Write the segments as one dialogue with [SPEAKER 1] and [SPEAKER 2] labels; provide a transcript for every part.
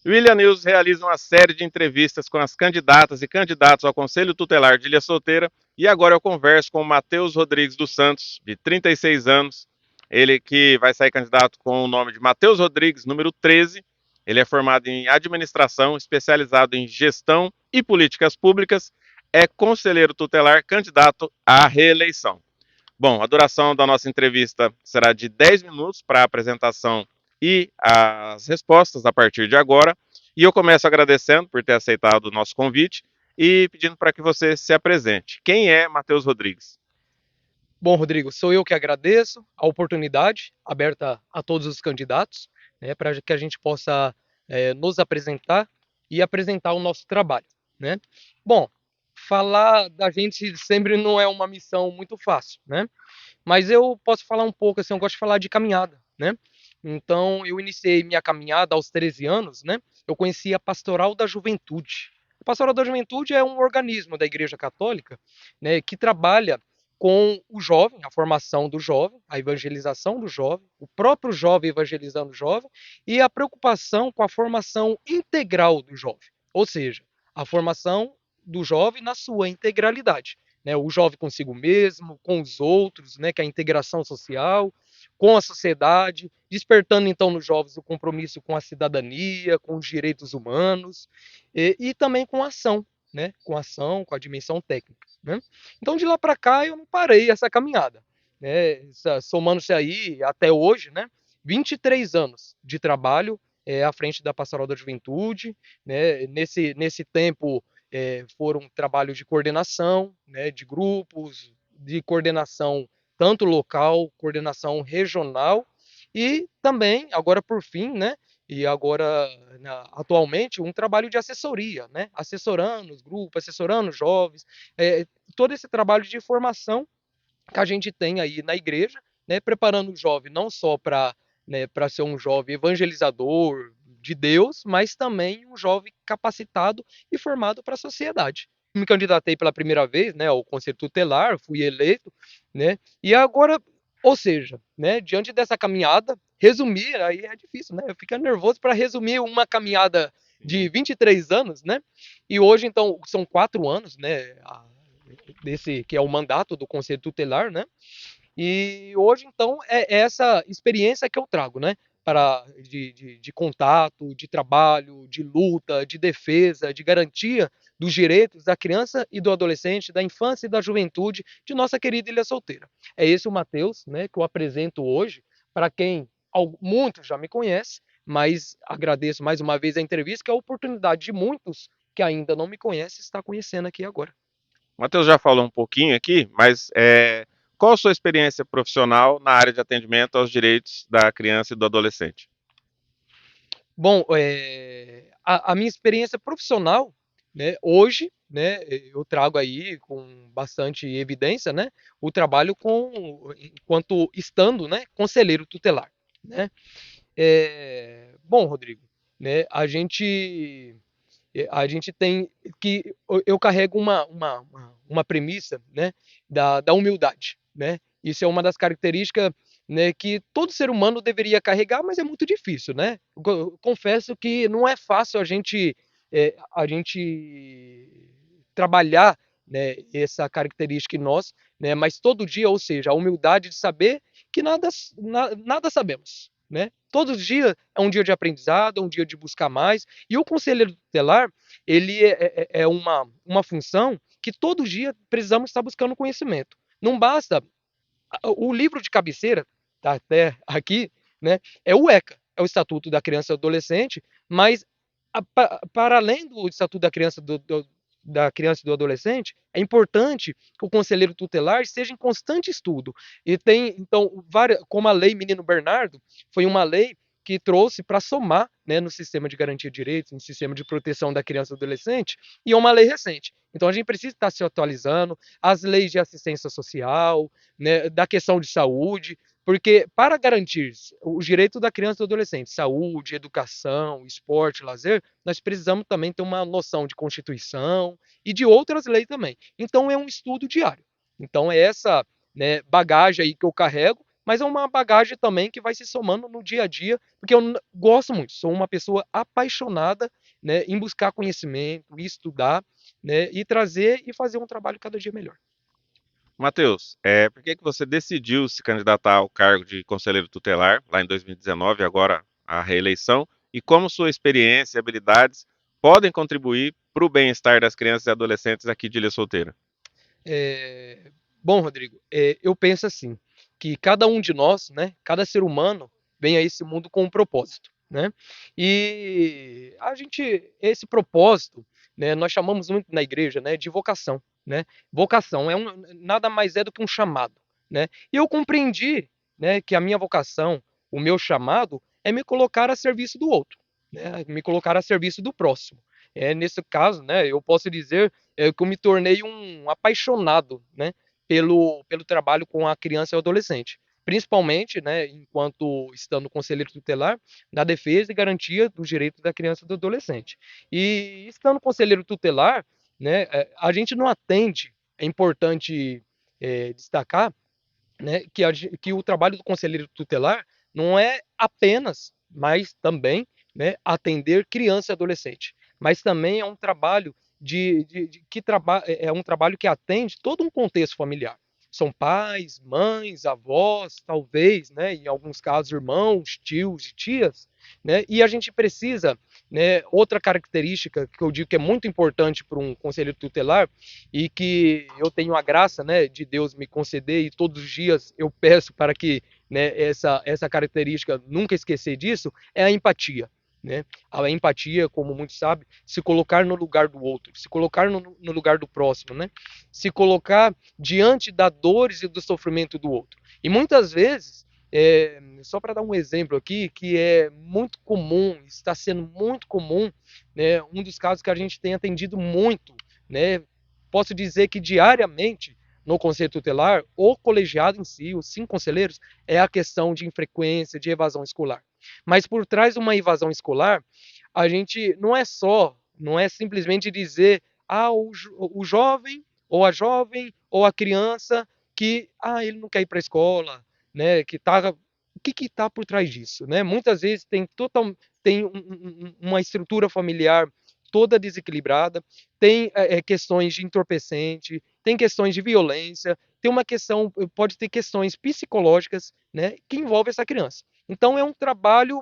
[SPEAKER 1] O William News realiza uma série de entrevistas com as candidatas e candidatos ao Conselho Tutelar de Ilha Solteira e agora eu converso com o Matheus Rodrigues dos Santos, de 36 anos, ele que vai sair candidato com o nome de Matheus Rodrigues, número 13. Ele é formado em administração, especializado em gestão e políticas públicas, é conselheiro tutelar, candidato à reeleição. Bom, a duração da nossa entrevista será de 10 minutos para a apresentação e as respostas a partir de agora. E eu começo agradecendo por ter aceitado o nosso convite e pedindo para que você se apresente. Quem é Matheus Rodrigues?
[SPEAKER 2] Bom, Rodrigo, sou eu que agradeço a oportunidade aberta a todos os candidatos, né, para que a gente possa nos apresentar e apresentar o nosso trabalho, né? Bom, falar da gente sempre não é uma missão muito fácil, né? Mas eu posso falar um pouco, assim, eu gosto de falar de caminhada, né? Então, eu iniciei minha caminhada aos 13 anos, né? Eu conheci a Pastoral da Juventude. A Pastoral da Juventude é um organismo da Igreja Católica, né, que trabalha com o jovem, a formação do jovem, a evangelização do jovem, o próprio jovem evangelizando o jovem e a preocupação com a formação integral do jovem, ou seja, a formação do jovem na sua integralidade, né? O jovem consigo mesmo, com os outros, né? Que é a integração social, com a sociedade, despertando então nos jovens o compromisso com a cidadania, com os direitos humanos e também com a ação, né? Com a ação, com a dimensão técnica, né? Então de lá para cá eu não parei essa caminhada, né? Somando-se aí até hoje, né? 23 anos de trabalho à frente da Pastoral da Juventude, né? Nesse tempo foram trabalhos de coordenação, né? De grupos, de coordenação tanto local, coordenação regional e também, agora por fim, né? E agora, atualmente, um trabalho de assessoria, né? Assessorando os grupos, assessorando os jovens, é, todo esse trabalho de formação que a gente tem aí na igreja, né? Preparando o jovem não só para para ser um jovem evangelizador de Deus, mas também um jovem capacitado e formado para a sociedade. Me candidatei pela primeira vez, né, ao conselho tutelar, fui eleito, né? E agora, ou seja, né, diante dessa caminhada, resumir aí é difícil, né? Eu fico nervoso para resumir uma caminhada de 23 anos, né? E hoje então são 4 anos, né? Desse que é o mandato do conselho tutelar, né? E hoje, então, é essa experiência que eu trago, né? De contato, de trabalho, de luta, de defesa, de garantia dos direitos da criança e do adolescente, da infância e da juventude de nossa querida Ilha Solteira. É esse o Matheus, né, que eu apresento hoje, para quem muitos já me conhecem, mas agradeço mais uma vez a entrevista, que é a oportunidade de muitos que ainda não me conhecem estar conhecendo aqui agora.
[SPEAKER 1] O Matheus já falou um pouquinho aqui, mas qual a sua experiência profissional na área de atendimento aos direitos da criança e do adolescente?
[SPEAKER 2] Bom, a minha experiência profissional, né, hoje, né, eu trago aí com bastante evidência, né, o trabalho enquanto estando, né, conselheiro tutelar, né. Bom, Rodrigo, né, a gente tem que eu carrego uma premissa, né, da humildade, né. Isso é uma das características, né, que todo ser humano deveria carregar, mas é muito difícil, né. Eu confesso que não é fácil a gente trabalhar, né, essa característica em nós, né, mas todo dia, ou seja, a humildade de saber que nada sabemos, né. Todos os dias é um dia de aprendizado, é um dia de buscar mais, e o conselheiro tutelar, ele é uma função que todo dia precisamos estar buscando conhecimento. Não basta o livro de cabeceira, tá até aqui, né, é o ECA, é o Estatuto da Criança e do Adolescente, mas para além do Estatuto da Criança da criança e do adolescente, é importante que o conselheiro tutelar esteja em constante estudo. E tem, então, como a lei Menino Bernardo, foi uma lei que trouxe para somar, né, no sistema de garantia de direitos, no sistema de proteção da criança e do adolescente, e é uma lei recente. Então a gente precisa estar se atualizando, as leis de assistência social, né, da questão de saúde, porque para garantir os direitos da criança e do adolescente, saúde, educação, esporte, lazer, nós precisamos também ter uma noção de Constituição e de outras leis também. Então é um estudo diário. Então é essa, né, bagagem aí que eu carrego, mas é uma bagagem também que vai se somando no dia a dia, porque eu gosto muito, sou uma pessoa apaixonada, né, em buscar conhecimento, estudar, né, e trazer e fazer um trabalho cada dia melhor.
[SPEAKER 1] Matheus, por que que você decidiu se candidatar ao cargo de conselheiro tutelar lá em 2019, agora a reeleição, e como sua experiência e habilidades podem contribuir para o bem-estar das crianças e adolescentes aqui de Ilha Solteira?
[SPEAKER 2] É, Bom, Rodrigo, eu penso assim, que cada um de nós, né, cada ser humano vem a esse mundo com um propósito, né? E esse propósito, né, nós chamamos muito na igreja, né, de vocação, né? Vocação nada mais é do que um chamado, né? E eu compreendi, né, que a minha vocação, o meu chamado é me colocar a serviço do outro, né? Me colocar a serviço do próximo. Nesse caso, né, eu posso dizer que eu me tornei um apaixonado, né, pelo trabalho com a criança e o adolescente. Principalmente, né, enquanto estando conselheiro tutelar, na defesa e garantia dos direitos da criança e do adolescente. E estando conselheiro tutelar, né, a gente não atende, é importante destacar, né, que o trabalho do conselheiro tutelar não é apenas, mas também, né, atender criança e adolescente, mas também é um trabalho é um trabalho que atende todo um contexto familiar. São pais, mães, avós, talvez, né, em alguns casos irmãos, tios e tias, né, e a gente precisa, né, outra característica que eu digo que é muito importante para um conselheiro tutelar e que eu tenho a graça, né, de Deus me conceder e todos os dias eu peço para que, né, essa característica nunca esquecer disso, é a empatia. Né? A empatia, como muitos sabem, se colocar no lugar do outro, se colocar no lugar do próximo, né? Se colocar diante das dores e do sofrimento do outro. E muitas vezes, só para dar um exemplo aqui, que é muito comum, está sendo muito comum, né? Um dos casos que a gente tem atendido muito, né? Posso dizer que diariamente no conselho tutelar, o colegiado em si, os 5 conselheiros, é a questão de infrequência, de evasão escolar. Mas por trás de uma evasão escolar, a gente não é simplesmente dizer, o jovem, ou a jovem, ou a criança, que, ele não quer ir para a escola, né, o que está por trás disso, né? Muitas vezes tem uma estrutura familiar toda desequilibrada, tem questões de entorpecente, tem questões de violência, tem uma questão, pode ter questões psicológicas, né, que envolve essa criança. Então é um trabalho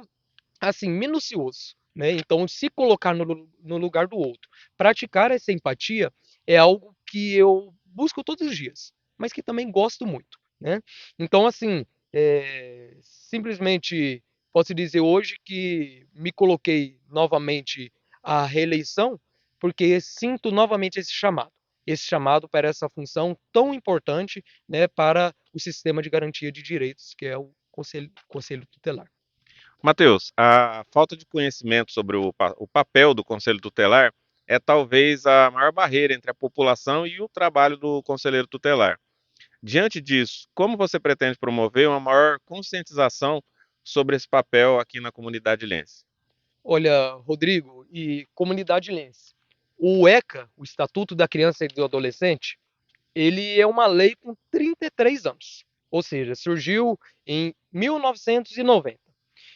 [SPEAKER 2] assim minucioso, né? Então se colocar no lugar do outro, praticar essa empatia é algo que eu busco todos os dias, mas que também gosto muito, né? Então assim, simplesmente posso dizer hoje que me coloquei novamente à reeleição porque sinto novamente esse chamado para essa função tão importante, né, para o sistema de garantia de direitos, que é o conselho tutelar.
[SPEAKER 1] Matheus, a falta de conhecimento sobre o papel do Conselho Tutelar é talvez a maior barreira entre a população e o trabalho do conselheiro tutelar. Diante disso, como você pretende promover uma maior conscientização sobre esse papel aqui na comunidade ilhense?
[SPEAKER 2] Olha, Rodrigo e comunidade lense, o ECA, o Estatuto da Criança e do Adolescente, ele é uma lei com 33 anos, ou seja, surgiu em 1990.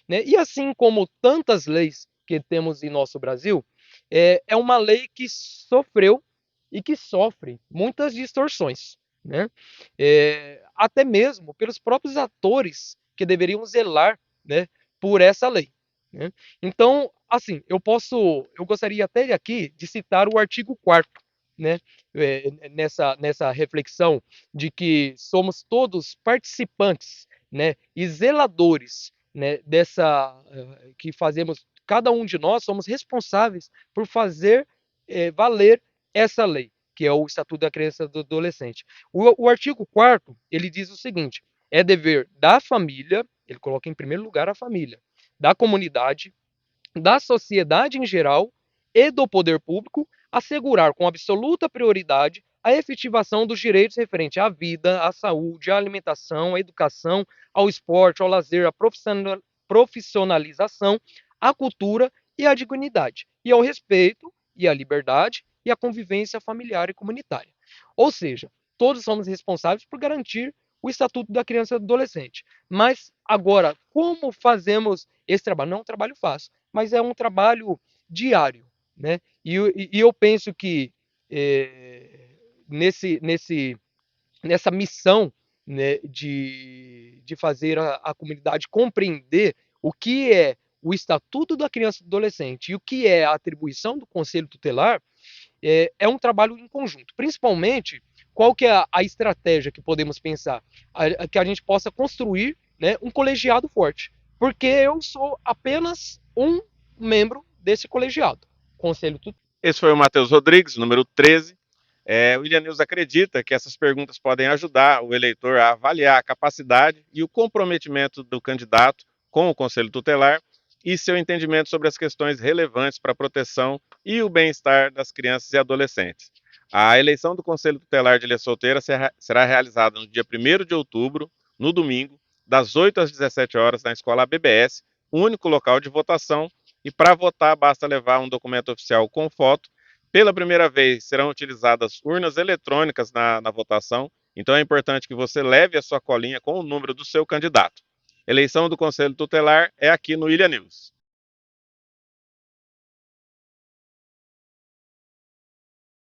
[SPEAKER 2] Né? E assim como tantas leis que temos em nosso Brasil, é uma lei que sofreu e que sofre muitas distorções, né? Até mesmo pelos próprios atores que deveriam zelar, né, por essa lei. Né? Então, assim, eu gostaria até aqui de citar o artigo 4º, né, nessa reflexão de que somos todos participantes, né, e zeladores, né, que fazemos, cada um de nós somos responsáveis por fazer valer essa lei, que é o Estatuto da Criança e do Adolescente. O artigo 4º, ele diz o seguinte: é dever da família, ele coloca em primeiro lugar a família, da comunidade, da sociedade em geral e do poder público assegurar com absoluta prioridade a efetivação dos direitos referentes à vida, à saúde, à alimentação, à educação, ao esporte, ao lazer, à profissionalização, à cultura e à dignidade, e ao respeito e à liberdade e à convivência familiar e comunitária. Ou seja, todos somos responsáveis por garantir o Estatuto da Criança e do Adolescente. Mas agora, como fazemos esse trabalho? Não é um trabalho fácil, mas é um trabalho diário, né? E eu penso que eh, nessa missão, né, de fazer a comunidade compreender o que é o Estatuto da Criança e do Adolescente e o que é a atribuição do Conselho Tutelar, é um trabalho em conjunto. Principalmente, qual que é a estratégia que podemos pensar? Que a gente possa construir, né, um colegiado forte. Porque eu sou apenas um membro desse colegiado. Conselho Tutelar.
[SPEAKER 1] Esse foi o Matheus Rodrigues, número 13. O William News acredita que essas perguntas podem ajudar o eleitor a avaliar a capacidade e o comprometimento do candidato com o Conselho Tutelar e seu entendimento sobre as questões relevantes para a proteção e o bem-estar das crianças e adolescentes. A eleição do Conselho Tutelar de Ilha Solteira será realizada no dia 1º de outubro, no domingo, das 8 às 17 horas, na Escola ABBS, único local de votação, e para votar basta levar um documento oficial com foto. Pela primeira vez serão utilizadas urnas eletrônicas na votação, então é importante que você leve a sua colinha com o número do seu candidato. Eleição do Conselho Tutelar é aqui no Ilha News.